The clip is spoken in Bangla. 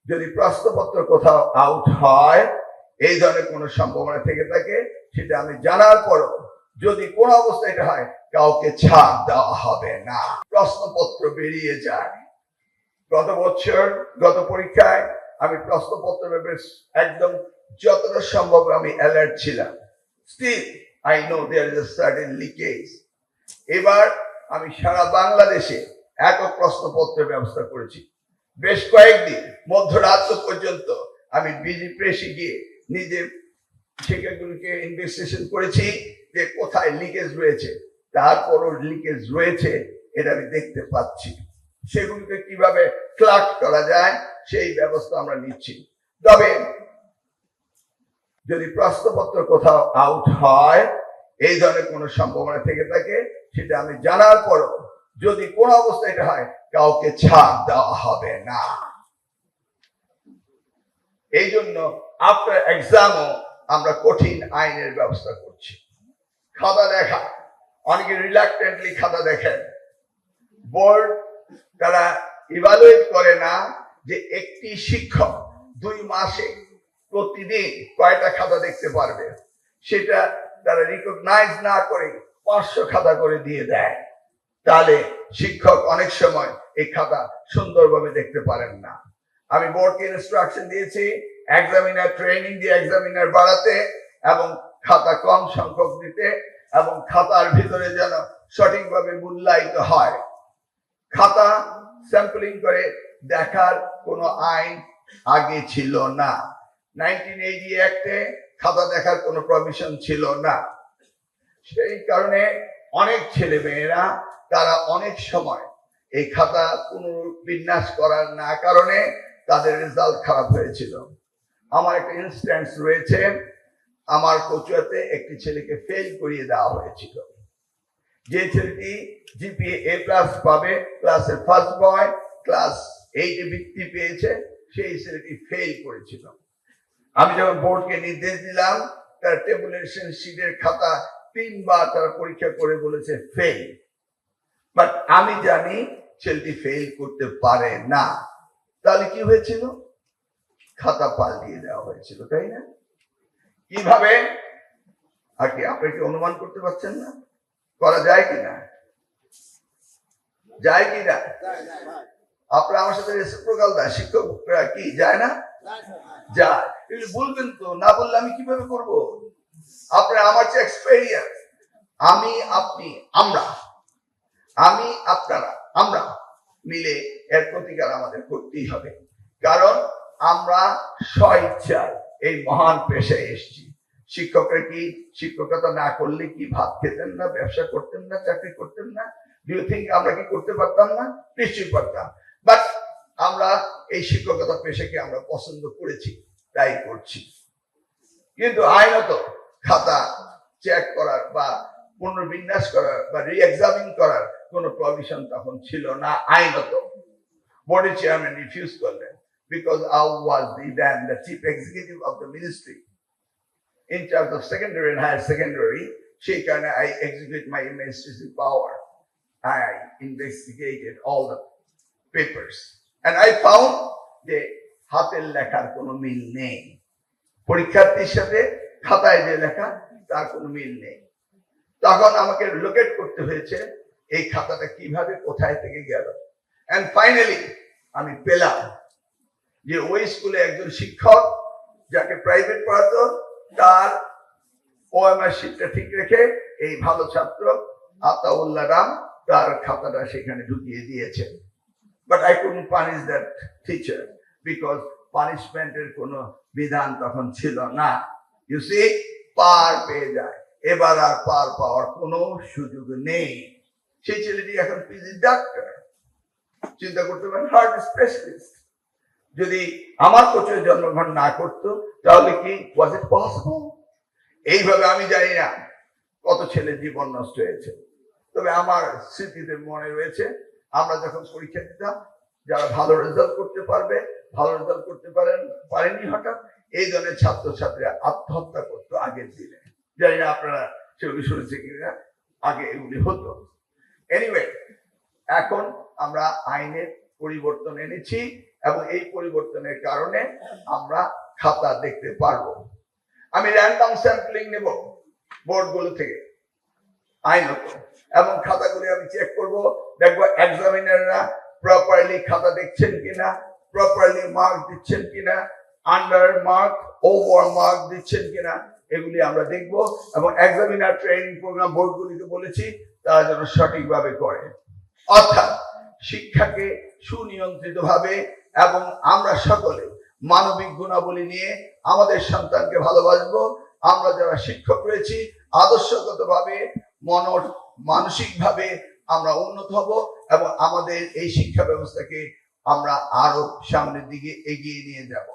যদি প্রশ্নপত্র কোথাও আউট হয়, এই ধরনের কোনো সম্ভাবনা থেকে থাকে, সেটা আমি জানার পরও যদি কোনো অবস্থায় এটা হয়, কাউকে ছাড় দেওয়া হবে না। প্রশ্নপত্র বেরিয়ে যায়। গত বছর গত পরীক্ষায় আমি প্রশ্নপত্র ব্যাপারে একদম যতটা সম্ভব আমি অ্যালার্ট ছিলাম। Still I know there is a certain leakage. এবার আমি সারা বাংলাদেশে একক প্রশ্নপত্রের ব্যবস্থা করেছি। বেশ কয়েকদিন মধ্যরাত্র পর্যন্ত আমি বিজি প্রেসে গিয়ে নিজে সেগুলিকে ইনভেস্টিগেশন করেছি যে কোথায় লিকেজ রয়েছে। তারপরও লিকেজ রয়েছে, এটা আমি দেখতে পাচ্ছি। সেগুলিকে কিভাবে ক্লাক করা যায় সেই ব্যবস্থা আমরা নিচ্ছি। তবে যদি প্রশ্নপত্র কোথাও আউট হয়, এই ধরনের কোনো সম্ভাবনা থেকে থাকে, সেটা আমি জানার পরও যদি কোনো অবস্থায় এটা হয়, কাউকে ছাড় দেওয়া হবে না। এই জন্য আফটার এক্সামও আমরা কঠিন আইনের ব্যবস্থা করছি। খাতা দেখা, অনেকে রিলাক্টেন্টলি খাতা দেখেন। বোর্ড তারা ইভালুয়েট করে না যে একটি শিক্ষক 2 মাসে প্রতিদিন কয়টা খাতা দেখতে পারবে, সেটা তারা রিকগনাইজ না করে 500 খাতা করে দিয়ে দেয়। তাহলে শিক্ষক অনেক সময় এই খাতা সুন্দরভাবে দেখতে পারেন না। আমি বোর্ডকে ইনস্ট্রাকশন দিয়েছি এক্সামিনার ট্রেনিং দিয়ে এক্সামিনার বাড়াতে এবং খাতা কম সংখ্যক দিতে, এবং খাতার ভিতরে যেন সঠিকভাবে মূল্যায়িত হয়। খাতা স্যাম্পলিং করে দেখার কোনো আইন আগে ছিল না। 1980 অ্যাক্টে খাতা দেখার কোনো প্রভিশন ছিল না। সেই কারণে অনেক ছেলে মেয়েরা তারা অনেক সময় এই খাতা পুনর্বিন্যাস করার না কারণে তাদের রেজাল্ট খারাপ হয়েছিল। আমার একটা ইনস্ট্যান্স রয়েছে, আমার কচুয়াতে একটি ছেলেকে ফেল করিয়ে দেওয়া হয়েছিল। যে ছেলেটি জিপিএ A+ পাবে, ক্লাসের ফার্স্ট বয়, ক্লাস 8 বৃত্তি পেয়েছে, সেই ছেলেটি ফেল করেছিল। আমি যখন বোর্ডকে নির্দেশ দিলাম, তার টেবুলেশন শিটের খাতা 3 বার তারা পরীক্ষা করে বলেছে ফেল। বাট আমি জানি ছেলেটি ফেল করতে পারে না। তাহলে কি হয়েছিল? খাতা পাল্টিয়ে দেওয়া হয়েছিল, তাই না? কিভাবে? আর কি আপনি কি অনুমান করতে পারছেন না? করা যায় কিনা? যায় কিনা? আপনারা আমার সাথে রেসিপ্রোকাল দেয়, শিক্ষকরা কি যায় না? যায়। বলবেন তো, না বললে আমি কিভাবে করব? আপনারা আমার যে এক্সপেরিয়েন্স, আমি আপনি আমরা আমি আপনারা আমরা মিলে এর প্রতিকার আমাদের করতেই হবে। কারণ আমরা স্বইচ্ছায় এই মহান পেশায় এসেছি। শিক্ষকরা কি শিক্ষকতা না করলে কি ভাত খেতেন না, ব্যবসা করতেন না, চাকরি করতেন না? ডু ইউ থিংক আমরা কি করতে পারতাম না? নিশ্চয়ই পারতাম। বাট আমরা এই শিক্ষকতা পেশাকে আমরা পছন্দ করেছি, তাই করছি। কিন্তু আইনত খাতা চেক করার বা পুনর্বিন্যাস করার বা রি-এক্সামিন করার কোনো প্রভিশন তখন ছিল না আইনত। বোর্ডের চেয়ারম্যান রিফিউজ করলেন, because I was the chief executive of the ministry in charge of secondary and higher secondary. সেই কারণে I execute my administrative power. I investigated all the papers and I found যে হাতের লেখার কোনো মিল নেই। পরীক্ষার্থীর সাথে খাতায় যে লেখা তার কোনো মিল নেই। তখন আমাকে লোকেট করতে হয়েছে এই খাতাটা কিভাবে কোথায় থেকে গেল। এন্ড ফাইনালি আমি পেলাম যে ওই স্কুলে একজন শিক্ষক যাকে প্রাইভেট পড়াতো, তার ওএমআর শিটটা ঠিক রেখে এই ভালো ছাত্র আতাউল্লাহ রাম তার খাতাটা সেখানে ঢুকিয়ে দিয়েছেন। But I couldn't punish that teacher because পানিশমেন্টের কোনো বিধান তখন ছিল না। ইউ সি, পার পেয়ে যায়, এবার আর পার পাওয়ার কোনো সুযোগ নেই। সেই ছেলেটি এখন পিজি ডাক্তার, চিন্তা করতে পারেন, হার্ট স্পেশালিস্ট। যদি আমার কোচের জন্মগ্রহণ না করতো তাহলে কি ওয়াজ ইট পসিবল? এইভাবে আমি জানি না কত ছেলের জীবন নষ্ট হয়েছে। তবে আমার স্মৃতিতে মনে রয়েছে, আমরা যখন পরীক্ষা দিতাম, যারা ভালো রেজাল্ট করতে পারবে, ভালো রেজাল্ট করতে পারেনি হঠাৎ, এই ধরনের ছাত্রছাত্রীরা আত্মহত্যা করতো আগের দিনে। জানি না আপনারা সেগুলি শুনেছে কিনা, আগে এগুলি হতো। এনিওয়ে, এখন আমরা আইনের পরিবর্তন এনেছি এবং এই পরিবর্তনের কারণে আমরা খাতা দেখতে পারবো। আমি র্যান্ডম স্যাম্পলিং নেব বোর্ডগুলো থেকে আইনত, এবং খাতাগুলি আমি চেক করব, দেখবো এক্সামিনাররা প্রপারলি খাতা দেখছেন কিনা, প্রপারলি মার্ক দিচ্ছেন কিনা, আন্ডার মার্ক ওভার মার্ক দিচ্ছেন কিনা, এগুলি আমরা দেখব। এবং এক্সামিনার ট্রেনিং প্রোগ্রাম বোর্ডগুলিকে বলেছি তারা যেন সঠিকভাবে করে। অর্থাৎ শিক্ষাকে সুনিয়ন্ত্রিত ভাবে এবং আমরা সকলে মানবিক গুণাবলী নিয়ে আমাদের সন্তানকে ভালোবাসবো। আমরা যারা শিক্ষক রয়েছি আদর্শগত ভাবে মানসিক ভাবে আমরা উন্নত হব এবং আমাদের এই শিক্ষা ব্যবস্থাকে আমরা আরো সামনের দিকে এগিয়ে নিয়ে যাব।